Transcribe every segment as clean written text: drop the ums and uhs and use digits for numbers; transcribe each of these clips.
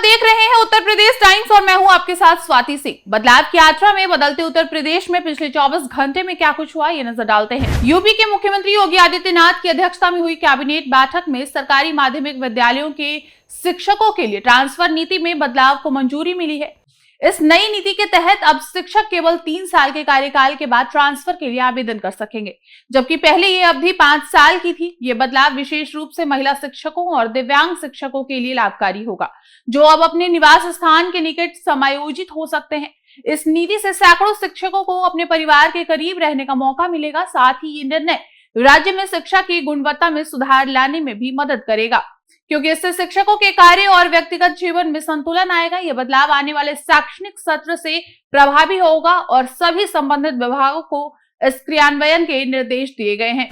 देख रहे हैं उत्तर प्रदेश टाइम्स और मैं हूं आपके साथ स्वाति सिंह। बदलाव की यात्रा में बदलते उत्तर प्रदेश में पिछले 24 घंटे में क्या कुछ हुआ ये नजर डालते हैं। यूपी के मुख्यमंत्री योगी आदित्यनाथ की अध्यक्षता में हुई कैबिनेट बैठक में सरकारी माध्यमिक विद्यालयों के शिक्षकों के लिए ट्रांसफर नीति में बदलाव को मंजूरी मिली है। इस नई नीति के तहत अब शिक्षक केवल 3 साल के कार्यकाल के बाद ट्रांसफर के लिए आवेदन कर सकेंगे, जबकि पहले ये अवधि 5 साल की थी। ये बदलाव विशेष रूप से महिला शिक्षकों और दिव्यांग शिक्षकों के लिए लाभकारी होगा, जो अब अपने निवास स्थान के निकट समायोजित हो सकते हैं। इस नीति से सैकड़ों शिक्षकों को अपने परिवार के करीब रहने का मौका मिलेगा। साथ ही ये निर्णय राज्य में शिक्षा की गुणवत्ता में सुधार लाने में भी मदद करेगा, क्योंकि इससे शिक्षकों के कार्य और व्यक्तिगत जीवन में संतुलन आएगा। यह बदलाव आने वाले शैक्षणिक सत्र से प्रभावी होगा और सभी संबंधित विभागों को इस क्रियान्वयन के निर्देश दिए गए हैं।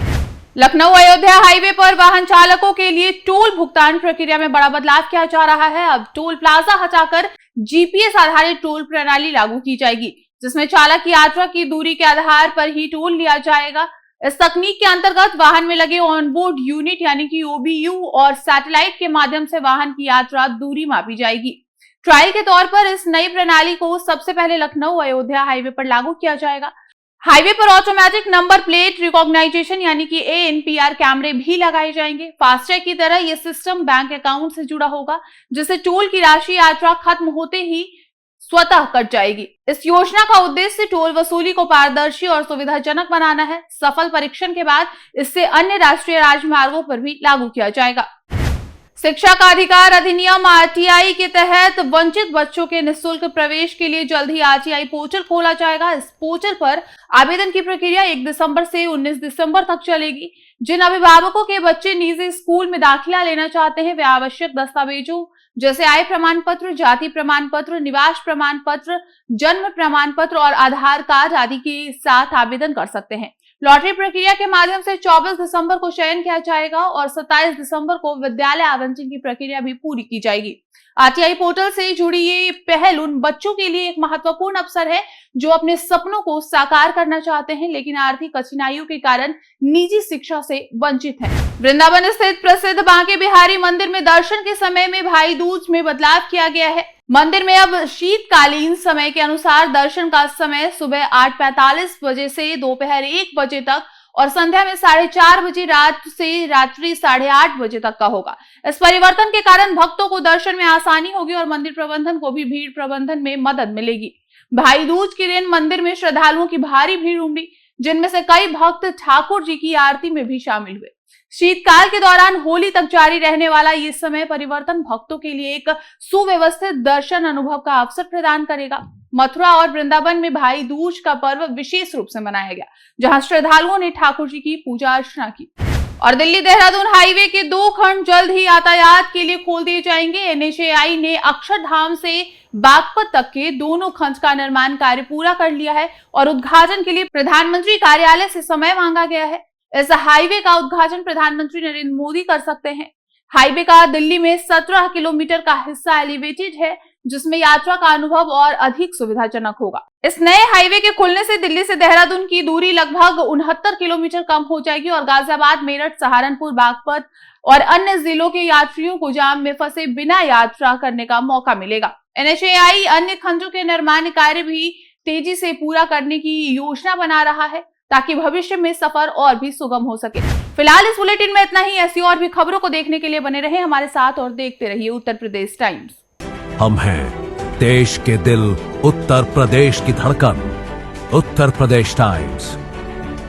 लखनऊ अयोध्या हाईवे पर वाहन चालकों के लिए टोल भुगतान प्रक्रिया में बड़ा बदलाव किया जा रहा है। अब टोल प्लाजा हटाकर जीपीएस आधारित टोल प्रणाली लागू की जाएगी, जिसमें चालक की यात्रा की दूरी के आधार पर ही टोल लिया जाएगा। इस तकनीक के अंतर्गत वाहन में लगे ऑनबोर्ड यूनिट यानी कि ओबीयू और सैटेलाइट के माध्यम से वाहन की यात्रा दूरी मापी जाएगी। ट्रायल के तौर पर इस नई प्रणाली को सबसे पहले लखनऊ अयोध्या हाईवे पर लागू किया जाएगा। हाईवे पर ऑटोमेटिक नंबर प्लेट रिकॉग्नाइजेशन यानी कि ANPR कैमरे भी लगाए जाएंगे। फास्टैग की तरह यह सिस्टम बैंक अकाउंट से जुड़ा होगा, जिससे टोल की राशि यात्रा खत्म होते ही स्वतः कट जाएगी। इस योजना का उद्देश्य टोल वसूली को पारदर्शी और सुविधाजनक बनाना है। सफल परीक्षण के बाद इसे अन्य राष्ट्रीय राजमार्गों पर भी लागू किया जाएगा। शिक्षा का अधिकार अधिनियम RTI के तहत वंचित बच्चों के निःशुल्क प्रवेश के लिए जल्द ही RTI पोर्टल खोला जाएगा। इस पोर्टल पर आवेदन की प्रक्रिया 1 दिसंबर से 19 दिसंबर तक चलेगी। जिन अभिभावकों के बच्चे निजी स्कूल में दाखिला लेना चाहते हैं, वे आवश्यक दस्तावेजों जैसे आय प्रमाण पत्र, जाति प्रमाण पत्र, निवास प्रमाण पत्र, जन्म प्रमाण पत्र और आधार कार्ड आदि के साथ आवेदन कर सकते हैं। लॉटरी प्रक्रिया के माध्यम से 24 दिसंबर को चयन किया जाएगा और 27 दिसंबर को विद्यालय आवंटन की प्रक्रिया भी पूरी की जाएगी। RTI पोर्टल से जुड़ी ये पहल उन बच्चों के लिए एक महत्वपूर्ण अवसर है जो अपने सपनों को साकार करना चाहते हैं, लेकिन आर्थिक कठिनाइयों के कारण निजी शिक्षा से वंचित हैं। वृंदावन स्थित प्रसिद्ध बांके बिहारी मंदिर में दर्शन के समय में भाई दूज में बदलाव किया गया है। मंदिर में अब शीतकालीन समय के अनुसार दर्शन का समय सुबह 8:45 बजे से दोपहर 1 बजे तक और संध्या में 4:30 बजे रात से रात्रि 8:30 बजे तक का होगा। इस परिवर्तन के कारण भक्तों को दर्शन में आसानी होगी और मंदिर प्रबंधन को भी भीड़ प्रबंधन में मदद मिलेगी। भाई दूज के दिन मंदिर में श्रद्धालुओं की भारी भीड़ उमड़ी, जिनमें से कई भक्त ठाकुर जी की आरती में भी शामिल हुए। शीतकाल के दौरान होली तक जारी रहने वाला ये समय परिवर्तन भक्तों के लिए एक सुव्यवस्थित दर्शन अनुभव का अवसर प्रदान करेगा। मथुरा और वृंदावन में भाई दूज का पर्व विशेष रूप से मनाया गया, जहां श्रद्धालुओं ने ठाकुर जी की पूजा अर्चना की। और दिल्ली देहरादून हाईवे के 2 खंड जल्द ही यातायात के लिए खोल दिए जाएंगे। NHAI ने अक्षरधाम से बागपत तक के दोनों खंड का निर्माण कार्य पूरा कर लिया है और उद्घाटन के लिए प्रधानमंत्री कार्यालय से समय मांगा गया है। इस हाईवे का उद्घाटन प्रधानमंत्री नरेंद्र मोदी कर सकते हैं। हाईवे का दिल्ली में 17 किलोमीटर का हिस्सा एलिवेटेड है, जिसमें यात्रा का अनुभव और अधिक सुविधाजनक होगा। इस नए हाईवे के खुलने से दिल्ली से देहरादून की दूरी लगभग 69 किलोमीटर कम हो जाएगी और गाजियाबाद, मेरठ, सहारनपुर, बागपत और अन्य जिलों के यात्रियों को जाम में फंसे बिना यात्रा करने का मौका मिलेगा। NHAI अन्य खंडों के निर्माण कार्य भी तेजी से पूरा करने की योजना बना रहा है, ताकि भविष्य में सफर और भी सुगम हो सके। फिलहाल इस बुलेटिन में इतना ही। ऐसी और भी खबरों को देखने के लिए बने रहें हमारे साथ और देखते रहिए उत्तर प्रदेश टाइम्स। हम हैं देश के दिल, उत्तर प्रदेश की धड़कन, उत्तर प्रदेश टाइम्स।